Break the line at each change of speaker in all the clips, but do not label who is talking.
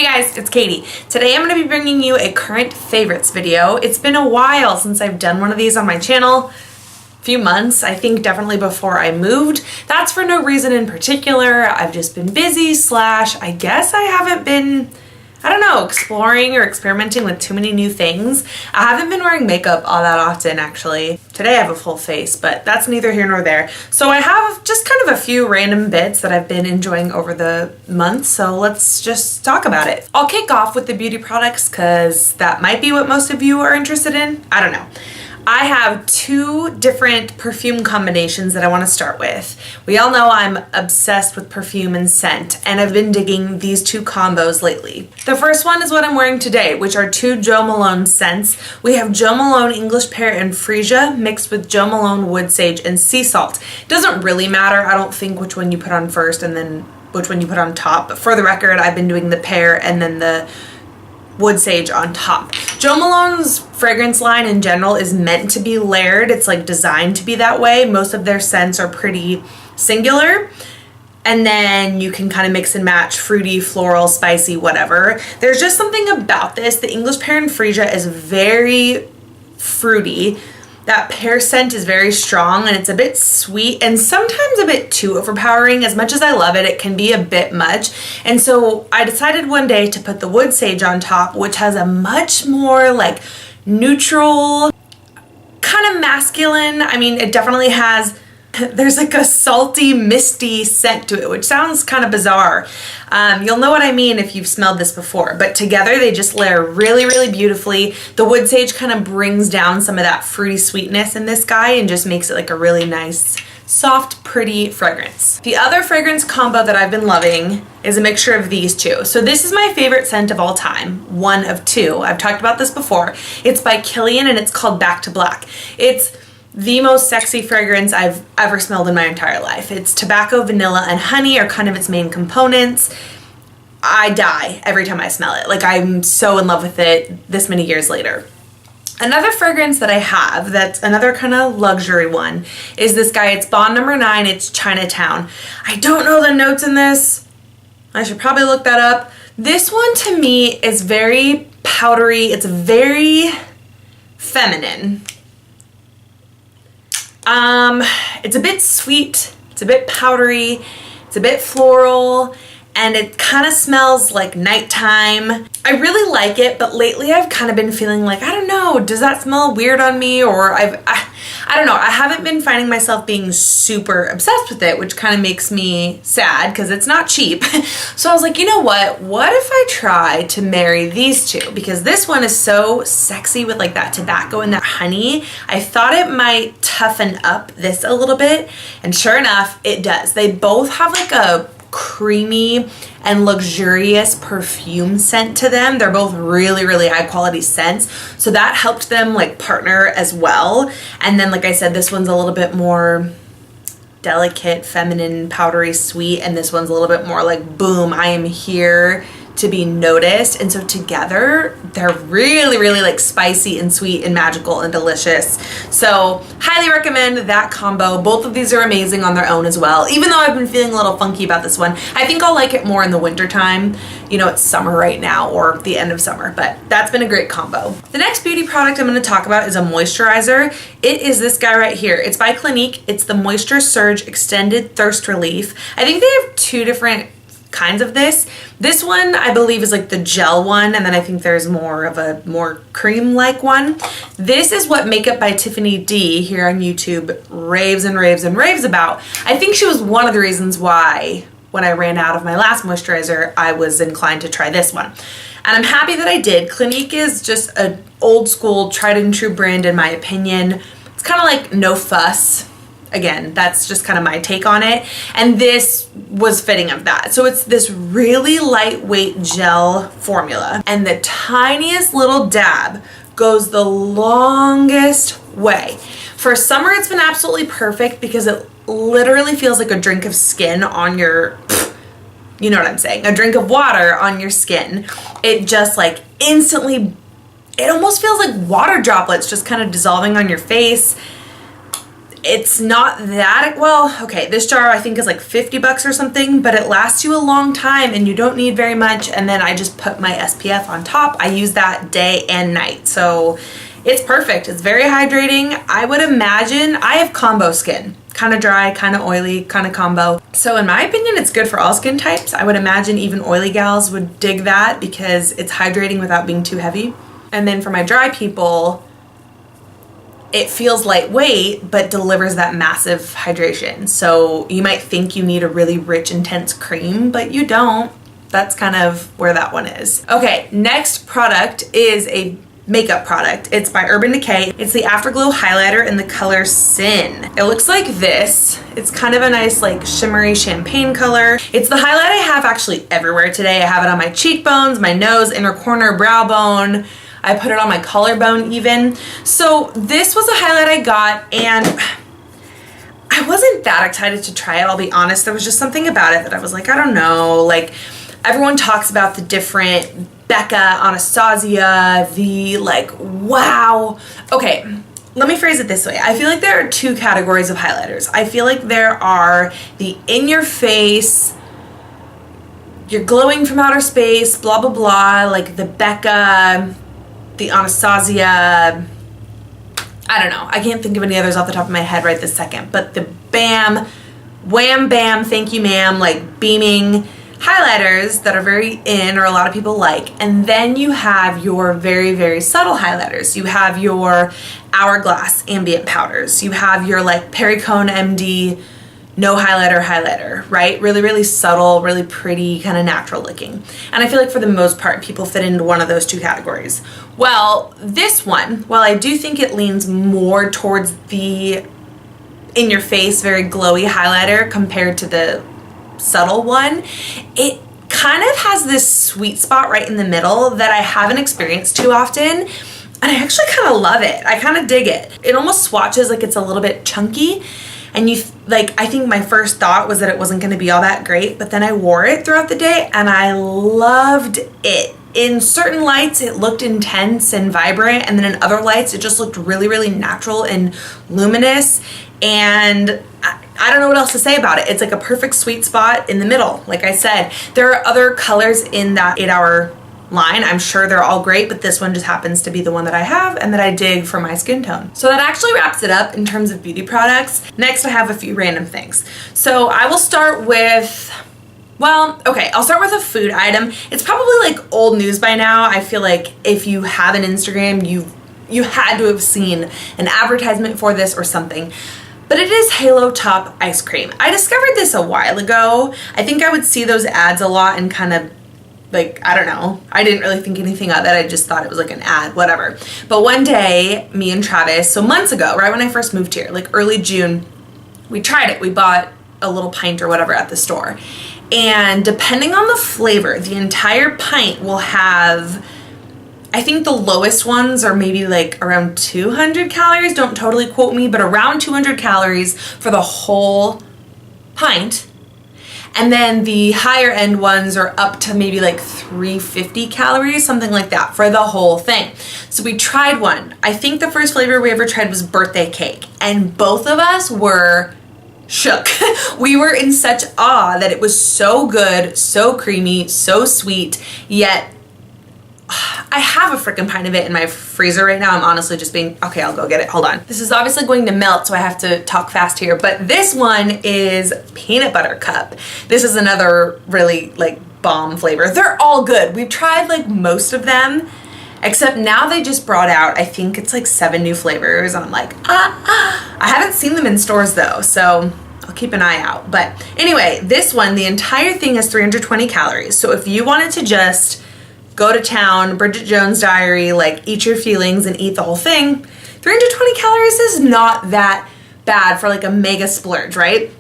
Hey guys, it's Katie. Today I'm going to be bringing you a current favorites video. It's been a while since I've done one of these on my channel. Few months, I think definitely before I moved. That's for no reason in particular. I've just been busy / I guess I haven't been, I don't know, exploring or experimenting with too many new things. I haven't been wearing makeup all that often actually. Today I have a full face, but that's neither here nor there. So I have just kind of a few random bits that I've been enjoying over the months, so let's just talk about it. I'll kick off with the beauty products because that might be what most of you are interested in. I don't know. I have two different perfume combinations that I want to start with. We all know I'm obsessed with perfume and scent, and I've been digging these two combos lately. The first one is what I'm wearing today, which are two Jo Malone scents. We have Jo Malone English Pear and Freesia mixed with Jo Malone Wood Sage and Sea Salt. It doesn't really matter, I don't think, which one you put on first and then which one you put on top, but for the record, I've been doing the pear and then the Wood Sage on top. Jo Malone's fragrance line in general is meant to be layered. It's like designed to be that way. Most of their scents are pretty singular. And then you can kind of mix and match fruity, floral, spicy, whatever. There's just something about this. The English Pear and Freesia is very fruity. That pear scent is very strong and it's a bit sweet and sometimes a bit too overpowering. As much as I love it, it can be a bit much. And so I decided one day to put the Wood Sage on top, which has a much more like neutral, kind of masculine. I mean, it definitely has, there's like a salty, misty scent to it, which sounds kind of bizarre. You'll know what I mean if you've smelled this before, but together they just layer really, really beautifully. The Wood Sage kind of brings down some of that fruity sweetness in this guy and just makes it like a really nice, soft, pretty fragrance. The other fragrance combo that I've been loving is a mixture of these two. So this is my favorite scent of all time, one of two. I've talked about this before. It's by Kilian and it's called Back to Black. It's the most sexy fragrance I've ever smelled in my entire life. It's tobacco, vanilla, and honey are kind of its main components. I die every time I smell it. Like, I'm so in love with it this many years later. Another fragrance that I have that's another kind of luxury one is this guy. It's Bond number 9. It's Chinatown. I don't know the notes in this. I should probably look that up. This one to me is very powdery. It's very feminine. It's a bit sweet, it's a bit powdery, it's a bit floral, and it kind of smells like nighttime. I really like it, but lately I've kind of been feeling like, I don't know, does that smell weird on me? Or I don't know, I haven't been finding myself being super obsessed with it, which kind of makes me sad because it's not cheap. So I was like, you know what if I try to marry these two? Because this one is so sexy with like that tobacco and that honey. I thought it might toughen up this a little bit, and sure enough, it does. They both have like a creamy and luxurious perfume scent to them. They're both really, really high quality scents. So that helped them like partner as well. And then, like I said, this one's a little bit more delicate, feminine, powdery, sweet. And this one's a little bit more like, boom, I am here to be noticed. And so together they're really, really like spicy and sweet and magical and delicious. So highly recommend that combo. Both of these are amazing on their own as well. Even though I've been feeling a little funky about this one, I think I'll like it more in the winter time. You know, it's summer right now, or the end of summer, but that's been a great combo. The next beauty product I'm going to talk about is a moisturizer. It is this guy right here. It's by Clinique. It's the Moisture Surge Extended Thirst Relief. I think they have two different kinds of this. This one I believe is like the gel one, and then I think there's more of a more cream-like one. This is what Makeup by Tiffany D here on YouTube raves and raves and raves about. I think she was one of the reasons why when I ran out of my last moisturizer, I was inclined to try this one. And I'm happy that I did. Clinique is just an old school, tried and true brand in my opinion. It's kind of like no fuss. Again, that's just kind of my take on it. And this was fitting of that. So it's this really lightweight gel formula. And the tiniest little dab goes the longest way. For summer, it's been absolutely perfect because it literally feels like a drink of skin on your, you know what I'm saying, a drink of water on your skin. It just like instantly, it almost feels like water droplets just kind of dissolving on your face. It's not that, well, okay, this jar I think is like 50 bucks or something, but it lasts you a long time and you don't need very much. And then I just put my SPF on top. I use that day and night. So it's perfect. It's very hydrating. I would imagine, I have combo skin, kind of dry, kind of oily, kind of combo. So in my opinion, it's good for all skin types. I would imagine even oily gals would dig that because it's hydrating without being too heavy. And then for my dry people, it feels lightweight, but delivers that massive hydration. So you might think you need a really rich, intense cream, but you don't. That's kind of where that one is. Okay, next product is a makeup product. It's by Urban Decay. It's the Afterglow highlighter in the color Sin. It looks like this. It's kind of a nice like shimmery champagne color. It's the highlight I have actually everywhere today. I have it on my cheekbones, my nose, inner corner, brow bone. I put it on my collarbone even. So this was a highlight I got and I wasn't that excited to try it, I'll be honest. There was just something about it that I was like, I don't know. Like everyone talks about the different Becca, Anastasia, the like, wow. Okay, let me phrase it this way. I feel like there are two categories of highlighters. I feel like there are the in your face, you're glowing from outer space, blah, blah, blah, like the Becca, the Anastasia, I don't know. I can't think of any others off the top of my head right this second, but the bam, wham, bam, thank you, ma'am, like beaming highlighters that are very in or a lot of people like. And then you have your very, very subtle highlighters. You have your Hourglass ambient powders. You have your like Perricone MD no highlighter, right? Really, really subtle, really pretty, kind of natural looking. And I feel like for the most part, people fit into one of those two categories. Well, this one, while I do think it leans more towards the in your face, very glowy highlighter compared to the subtle one, it kind of has this sweet spot right in the middle that I haven't experienced too often. And I actually kind of love it. I kind of dig it. It almost swatches like it's a little bit chunky. And you like, I think my first thought was that it wasn't going to be all that great, but then I wore it throughout the day and I loved it. In certain lights, it looked intense and vibrant, and then in other lights, it just looked really, really natural and luminous. And I don't know what else to say about it. It's like a perfect sweet spot in the middle. Like I said, there are other colors in that 8-hour line. I'm sure they're all great, but this one just happens to be the one that I have and that I dig for my skin tone. So that actually wraps it up in terms of beauty products. Next, I have a few random things. So I will start with, well, okay, I'll start with a food item. It's probably like old news by now. I feel like if you have an Instagram, you had to have seen an advertisement for this or something. But it is Halo Top ice cream. I discovered this a while ago. I think I would see those ads a lot and kind of like, I don't know, I didn't really think anything of it. I just thought it was like an ad, whatever. But one day, me and Travis, so months ago, right when I first moved here, like early June, we tried it. We bought a little pint or whatever at the store. And depending on the flavor, the entire pint will have, I think the lowest ones are maybe like around 200 calories. Don't totally quote me, but around 200 calories for the whole pint. And then the higher end ones are up to maybe like 350 calories, something like that for the whole thing. So we tried one. I think the first flavor we ever tried was birthday cake. And both of us were shook. We were in such awe that it was so good, so creamy, so sweet, yet I have a freaking pint of it in my freezer right now. I'm honestly just being, okay, I'll go get it. Hold on. This is obviously going to melt, so I have to talk fast here. But this one is peanut butter cup. This is another really like bomb flavor. They're all good. We've tried like most of them, except now they just brought out, I think it's like 7 new flavors. And I'm like, I haven't seen them in stores though, so I'll keep an eye out. But anyway, this one, the entire thing has 320 calories. So if you wanted to just go to town, Bridget Jones' Diary, like eat your feelings and eat the whole thing, 320 calories is not that bad for like a mega splurge, right?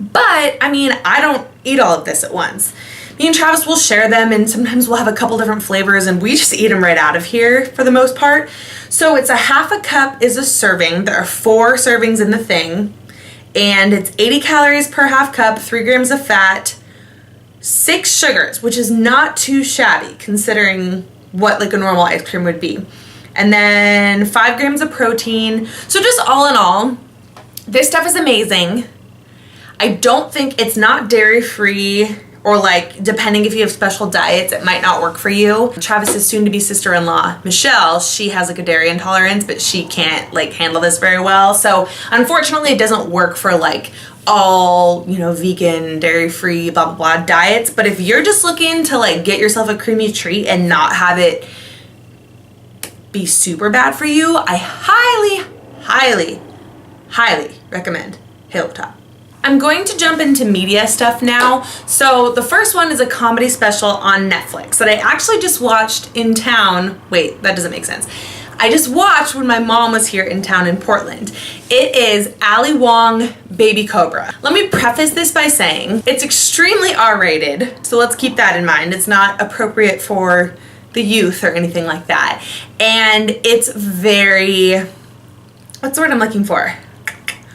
But I mean, I don't eat all of this at once. Me and Travis will share them, and sometimes we'll have a couple different flavors and we just eat them right out of here for the most part. So it's a half a cup is a serving. There are 4 servings in the thing, and it's 80 calories per half cup, 3 grams of fat, 6 sugars, which is not too shabby considering what like a normal ice cream would be. And then 5 grams of protein. So just all in all, This stuff is amazing. I don't think it's not dairy free, or like depending if you have special diets, it might not work for you. Travis's soon-to-be sister-in-law, Michelle, she has like a dairy intolerance, but she can't like handle this very well. So unfortunately it doesn't work for like all, you know, vegan, dairy-free, blah, blah, blah diets. But if you're just looking to like get yourself a creamy treat and not have it be super bad for you, I highly, highly, highly recommend Halo Top. I'm going to jump into media stuff now. So the first one is a comedy special on Netflix that I actually just watched in town. Wait, that doesn't make sense. I just watched when my mom was here in town in Portland. It is Ali Wong, Baby Cobra. Let me preface this by saying it's extremely R-rated, so let's keep that in mind. It's not appropriate for the youth or anything like that. And it's very, what's the word I'm looking for?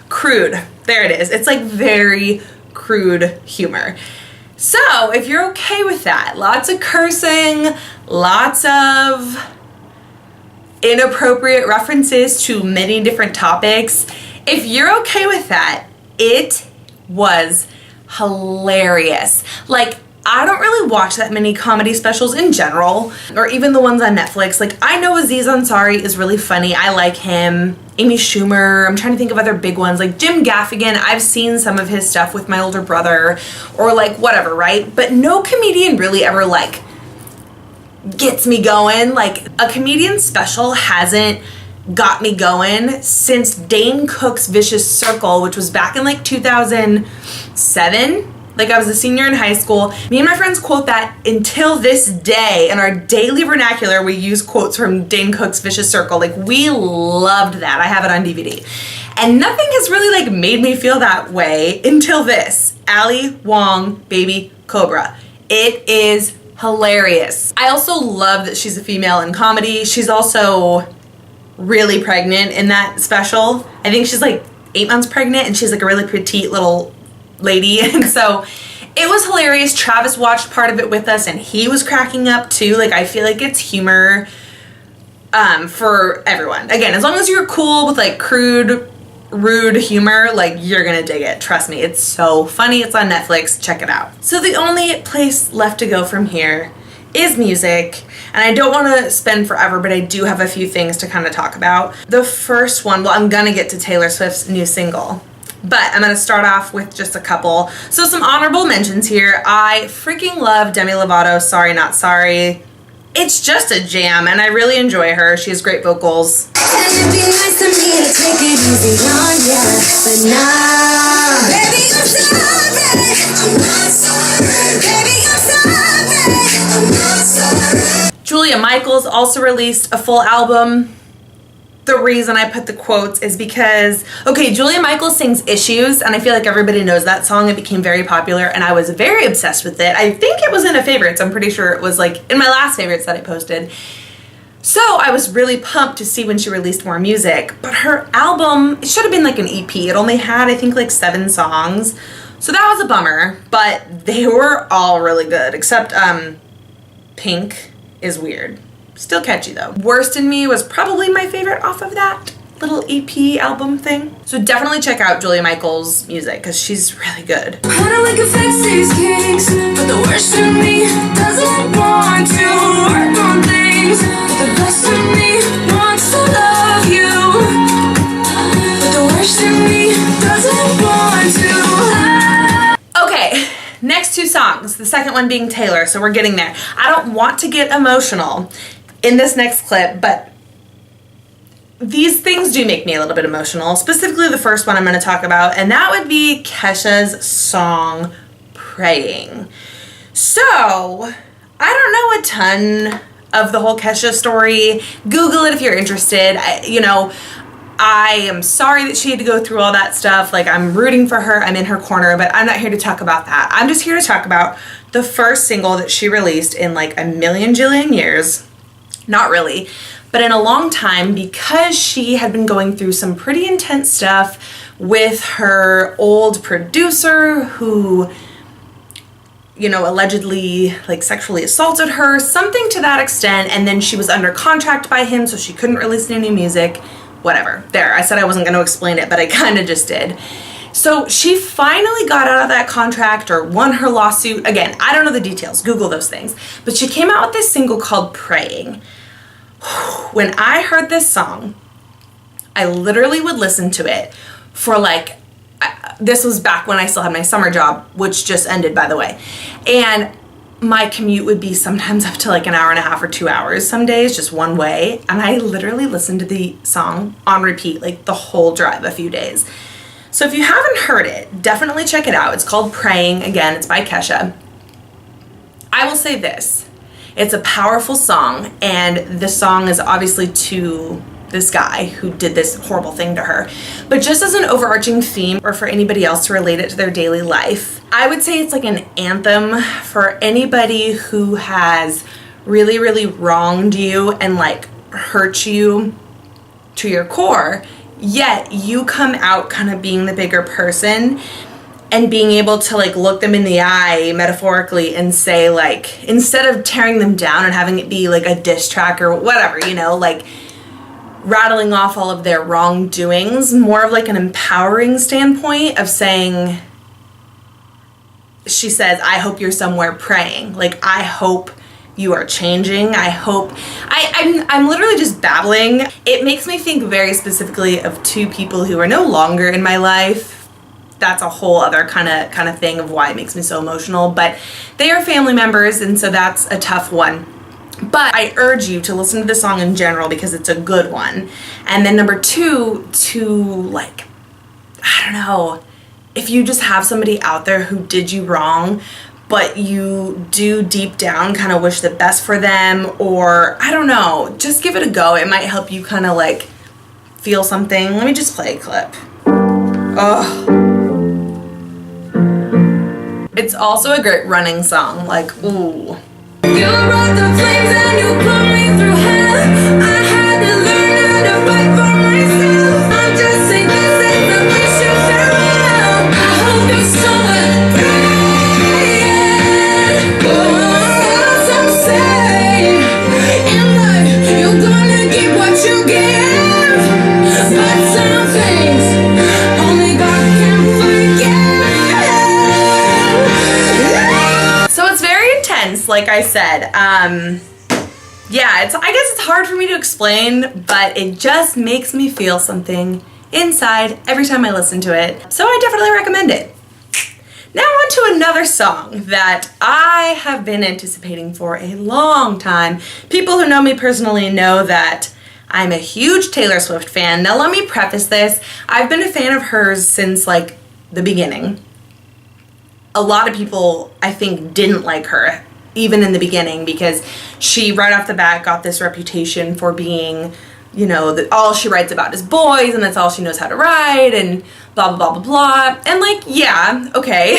Crude. There it is. It's like very crude humor. So if you're okay with that, lots of cursing, lots of inappropriate references to many different topics, if you're okay with that, it was hilarious. Like, I don't really watch that many comedy specials in general, or even the ones on Netflix. Like, I know Aziz Ansari is really funny. I like him. Amy Schumer. I'm trying to think of other big ones. Like Jim Gaffigan. I've seen some of his stuff with my older brother, or like whatever, right? But no comedian really ever like gets me going. Like, a comedian special hasn't got me going since Dane Cook's Vicious Circle, which was back in like 2007. Like, I was a senior in high school. Me and my friends quote that until this day. In our daily vernacular, we use quotes from Dane Cook's Vicious Circle. Like, we loved that. I have it on DVD. And nothing has really like made me feel that way until this. Ali Wong, Baby Cobra. It is hilarious. I also love that she's a female in comedy. She's also really pregnant in that special. I think she's like 8 months pregnant, and she's like a really petite little lady. And so it was hilarious. Travis watched part of it with us and he was cracking up too. Like, I feel like it's humor for everyone. Again, as long as you're cool with like crude, rude humor, like, you're gonna dig it. Trust me, it's so funny. It's on Netflix. Check it out. So the only place left to go from here is music, and I don't want to spend forever, but I do have a few things to kind of talk about. The first one, well, I'm gonna get to Taylor Swift's new single, but I'm going to start off with just a couple. So some honorable mentions here. I freaking love Demi Lovato-Sorry Not Sorry. It's just a jam, and I really enjoy her. She has great vocals. It'd be nice to me to take it easy on ya, but nah. Baby, I'm sorry. I'm not sorry. Baby, I'm sorry. I'm not sorry. Julia Michaels also released a full album. The reason I put the quotes is because, okay, Julia Michaels sings Issues, and I feel like everybody knows that song. It became very popular, and I was very obsessed with it. I think it was in a favorites. I'm pretty sure it was like in my last favorites that I posted. So I was really pumped to see when she released more music. But her album, it should have been like an EP. It only had, I think, like 7 songs. So that was a bummer, but they were all really good, except Pink is weird. Still catchy though. Worst in Me was probably my favorite off of that little EP album thing. So definitely check out Julia Michaels' music because she's really good. I know we can fix these kinks, but the worst in me doesn't want to work on things. But the best in me wants to love you. But the worst in me doesn't want to. Okay, next 2 songs. The second one being Taylor, so we're getting there. I don't want to get emotional in this next clip, but these things do make me a little bit emotional, specifically the first one I'm going to talk about, and that would be Kesha's song Praying. So I don't know a ton of the whole Kesha story. Google it if you're interested. I am sorry that she had to go through all that stuff. Like, I'm rooting for her, I'm in her corner, but I'm not here to talk about that. I'm just here to talk about the first single that she released in like a million jillion years. Not really, but in a long time, because she had been going through some pretty intense stuff with her old producer who, allegedly like sexually assaulted her, something to that extent, and then she was under contract by him, so she couldn't release any music. whatever. There, I said I wasn't going to explain it, but I kind of just did. So she finally got out of that contract or won her lawsuit. Again, I don't know the details. Google those things. But she came out with this single called Praying. When I heard this song, I literally would listen to it for like, this was back when I still had my summer job, which just ended, by the way. And my commute would be sometimes up to like an hour and a half or 2 hours some days, just one way. And I literally listened to the song on repeat, like the whole drive, a few days. So if you haven't heard it, definitely check it out. It's called Praying. Again, it's by Kesha. I will say this. It's a powerful song, and the song is obviously to this guy who did this horrible thing to her. But just as an overarching theme, or for anybody else to relate it to their daily life, I would say it's like an anthem for anybody who has really, really wronged you and like hurt you to your core. Yet you come out kind of being the bigger person and being able to like look them in the eye metaphorically and say, like, instead of tearing them down and having it be like a diss track or whatever, you know, like rattling off all of their wrongdoings, more of like an empowering standpoint of saying, she says, I hope you're somewhere praying. Like, I hope you are changing. I hope, I'm literally just babbling. It makes me think very specifically of two people who are no longer in my life. That's a whole other kind of thing of why it makes me so emotional, but they are family members, and so that's a tough one. But I urge you to listen to the song in general because it's a good one. And then number two, to like, I don't know, if you just have somebody out there who did you wrong, but you do deep down kind of wish the best for them, or I don't know, just give it a go. It might help you kind of like feel something. Let me just play a clip. Oh. It's also a great running song, like, ooh. You brought the flames and you put me through hell. I had to learn how to fight for myself. I'm just saying this is the mission farewell. I hope you're somewhere praying. Oh, some say in life you're gonna get what you give, but some things only God can forget. So it's very intense, like I said. Yeah, I guess it's hard for me to explain, but it just makes me feel something inside every time I listen to it. So I definitely recommend it. Now on to another song that I have been anticipating for a long time. People who know me personally know that I'm a huge Taylor Swift fan. Now let me preface this. I've been a fan of hers since like the beginning. A lot of people, I think, didn't like her even in the beginning because she right off the bat got this reputation for being, you know, that all she writes about is boys and that's all she knows how to write and blah, blah, blah, blah, blah. And like, yeah, okay,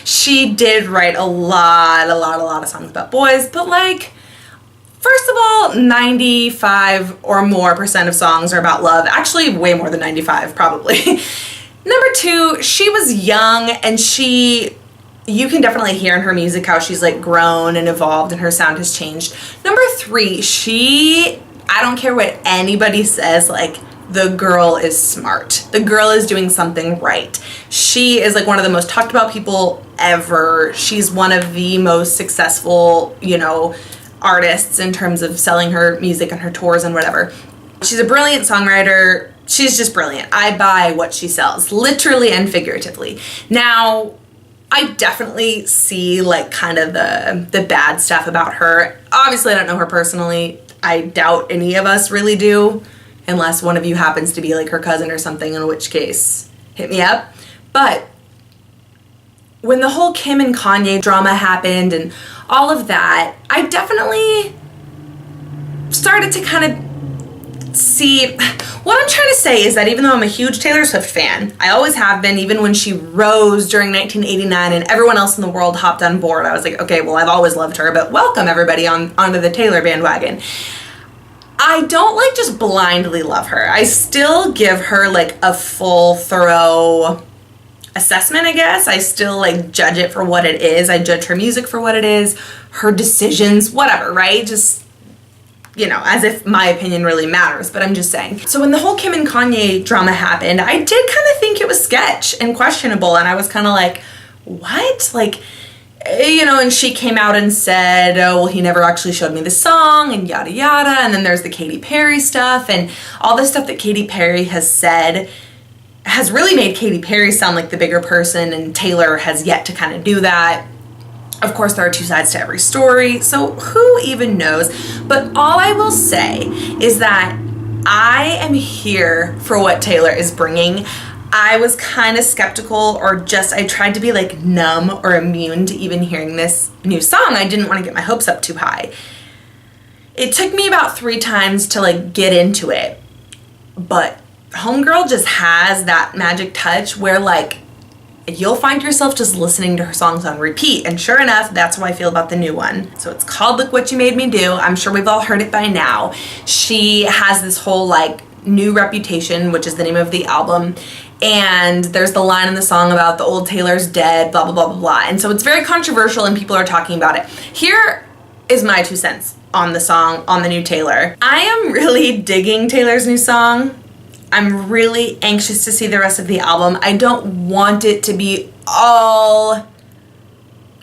she did write a lot of songs about boys, but like, first of all, 95 or more % of songs are about love. Actually, way more than 95, probably. Number two, she was young and you can definitely hear in her music how she's like grown and evolved and her sound has changed. Number three, I don't care what anybody says, like, the girl is smart. The girl is doing something right. She is like one of the most talked about people ever. She's one of the most successful, you know, artists in terms of selling her music and her tours and whatever. She's a brilliant songwriter. She's just brilliant. I buy what she sells, literally and figuratively. Now, I definitely see like kind of the bad stuff about her. Obviously, I don't know her personally. I doubt any of us really do, unless one of you happens to be like her cousin or something, in which case, hit me up. But when the whole Kim and Kanye drama happened and all of that, I definitely started to kind of see, what I'm trying to say is that even though I'm a huge Taylor Swift fan, I always have been, even when she rose during 1989 and everyone else in the world hopped on board, I was like, okay, well, I've always loved her, but welcome everybody onto the Taylor bandwagon. I don't like just blindly love her. I still give her like a full, thorough assessment, I guess. I still like judge it for what it is. I judge her music for what it is, her decisions, whatever, right? Just you know, as if my opinion really matters, but I'm just saying. So when the whole Kim and Kanye drama happened, I did kind of think it was sketch and questionable, and I was kind of like, what? Like, you know, and she came out and said, oh, well, he never actually showed me the song and yada yada, and then there's the Katy Perry stuff, and all this stuff that Katy Perry has said has really made Katy Perry sound like the bigger person, and Taylor has yet to kind of do that. Of course, there are two sides to every story, so who even knows? But all I will say is that I am here for what Taylor is bringing. I was kind of skeptical, or just, I tried to be like numb or immune to even hearing this new song. I didn't want to get my hopes up too high. It took me about 3 times to like get into it, but Homegirl just has that magic touch where like you'll find yourself just listening to her songs on repeat, and sure enough, that's how I feel about the new one. So it's called Look What You Made Me Do. I'm sure we've all heard it by now. She has this whole like new reputation, which is the name of the album, and there's the line in the song about the old Taylor's dead, blah blah blah blah blah, and so it's very controversial and people are talking about it. Here is my 2 cents on the song, on the new Taylor. I am really digging Taylor's new song. I'm really anxious to see the rest of the album. I don't want it to be all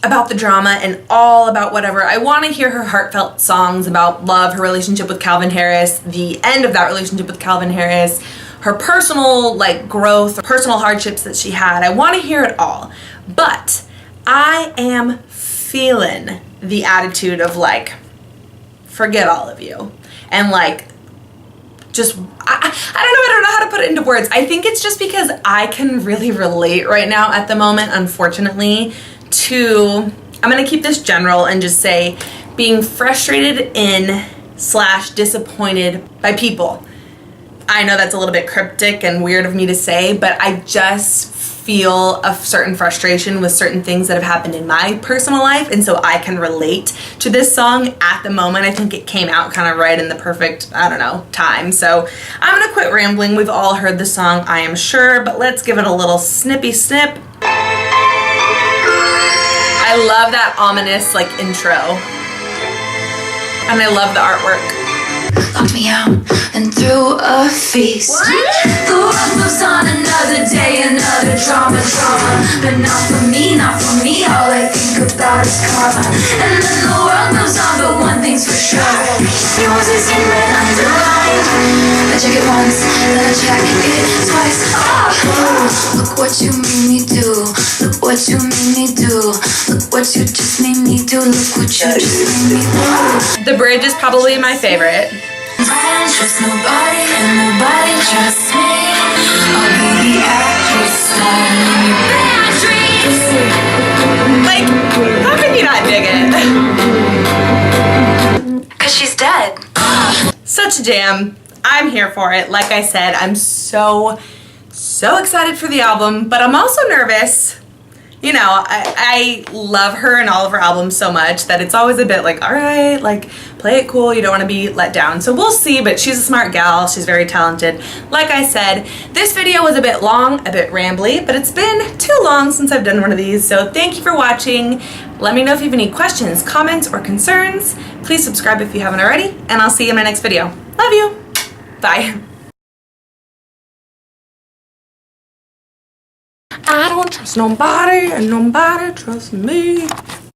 about the drama and all about whatever. I want to hear her heartfelt songs about love, her relationship with Calvin Harris, the end of that relationship with Calvin Harris, her personal like growth, personal hardships that she had. I want to hear it all. But I am feeling the attitude of like, forget all of you. And like, just, I don't know how to put it into words. I think it's just because I can really relate right now at the moment, unfortunately, to, I'm gonna keep this general and just say, being frustrated in / disappointed by people. I know that's a little bit cryptic and weird of me to say, but I just feel a certain frustration with certain things that have happened in my personal life, and so I can relate to this song at the moment. I think it came out kind of right in the perfect, I don't know, time. So I'm gonna quit rambling. We've all heard the song, I am sure, but let's give it a little snippy snip. I love that ominous like intro, and I love the artwork.
Locked me out and threw a feast. What? The world moves on, another day, another drama. But not for me, all I think about is karma. And then the world moves on, but one thing's for sure, yours is in red underlined. I check it once, then I check it twice. Oh. Look what you made me do. Look what you made me do. Look what you just made me do. Look what you just made me do.
The bridge is probably my favorite.
I don't trust nobody and nobody trusts me. I'll be the actress starring in your bad dreams.
Like, how can you not dig it?
'Cause she's dead.
Such a jam. I'm here for it. Like I said, I'm so excited for the album, but I'm also nervous. You know, I love her and all of her albums so much that it's always a bit like, all right, like, play it cool. You don't want to be let down. So we'll see, but she's a smart gal. She's very talented. Like I said, this video was a bit long, a bit rambly, but it's been too long since I've done one of these. So thank you for watching. Let me know if you have any questions, comments, or concerns. Please subscribe if you haven't already, and I'll see you in my next video. Love you. Bye. I don't trust nobody and nobody trusts me.